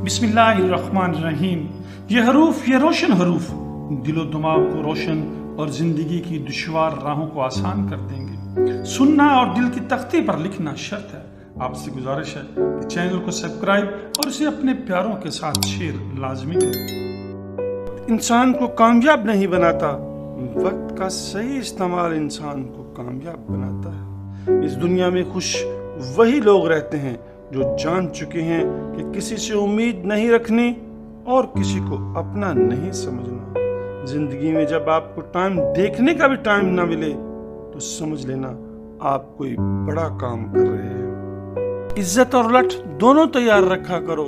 बिस्मिल्लाहिर्रहमानिर्रहीम। ये हरूफ, ये रोशन हरूफ दिलो दिमाग को रोशन और जिंदगी की दुश्वार राहों को आसान कर देंगे। सुनना और दिल की तख्ती पर लिखना शर्त है। आपसे गुजारिश है कि चैनल को सब्सक्राइब और इसे अपने प्यारों के साथ शेयर लाजमी करें। इंसान को कामयाब नहीं बनाता, वक्त का सही इस्तेमाल इंसान को कामयाब बनाता है। इस दुनिया में खुश वही लोग रहते हैं जो जान चुके हैं कि किसी से उम्मीद नहीं रखनी और किसी को अपना नहीं समझना। जिंदगी में जब आपको टाइम देखने का भी टाइम ना मिले तो समझ लेना आप कोई बड़ा काम कर रहे हैं। इज्जत और लठ दोनों तैयार रखा करो,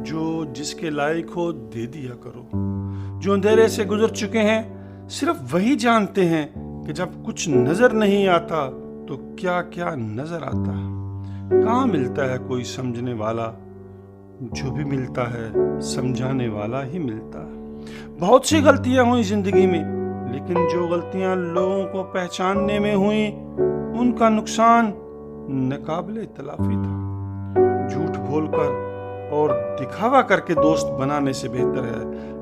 जो जिसके लायक हो दे दिया करो। जो अंधेरे से गुजर चुके हैं सिर्फ वही जानते हैं कि जब कुछ नजर नहीं आता तो क्या क्या नजर आता है। कहाँ मिलता है कोई समझने वाला, जो भी मिलता है समझाने वाला ही मिलता है। बहुत सी गलतियां हुई जिंदगी में, लेकिन जो गलतियां लोगों को पहचानने में हुई उनका नुकसान नाकाबिले तलाफी था। झूठ बोलकर और दिखावा करके दोस्त बनाने से बेहतर है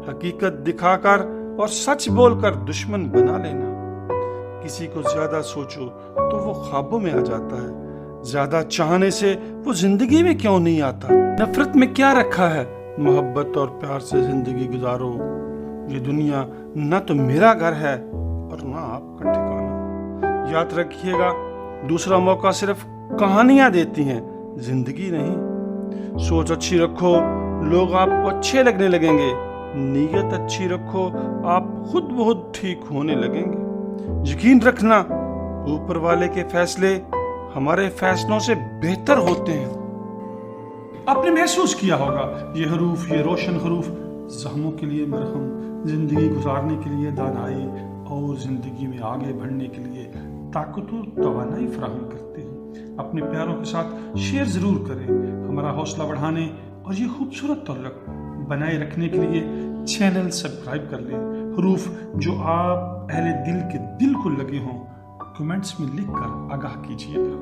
हकीकत दिखाकर और सच बोलकर दुश्मन बना लेना। किसी को ज्यादा सोचो तो वो ख्वाबों में आ जाता है, ज्यादा चाहने से वो जिंदगी में क्यों नहीं आता। नफरत में क्या रखा है, मोहब्बत और प्यार से जिंदगी गुजारो। ये दुनिया ना तो मेरा घर है और ना आपका ठिकाना। याद रखिएगा, दूसरा मौका सिर्फ कहानियां देती हैं, जिंदगी नहीं। सोच अच्छी रखो, लोग आपको अच्छे लगने लगेंगे। नीयत अच्छी रखो, आप खुद बहुत ठीक होने लगेंगे। यकीन रखना, ऊपर वाले के फैसले हमारे फैसलों से बेहतर होते हैं। आपने महसूस किया होगा, ये हरूफ, ये रोशन हरूफ जख्मों के लिए मरहम, जिंदगी गुजारने के लिए दानाई और जिंदगी में आगे बढ़ने के लिए ताकत और तवानाई फराहम करते हैं। अपने प्यारों के साथ शेयर जरूर करें। हमारा हौसला बढ़ाने और ये खूबसूरत तल्लुक बनाए रखने के लिए चैनल सब्सक्राइब कर लें। हरूफ जो आप अहले दिल के दिल को लगे हों कमेंट्स में लिखकर आगाह कीजिएगा।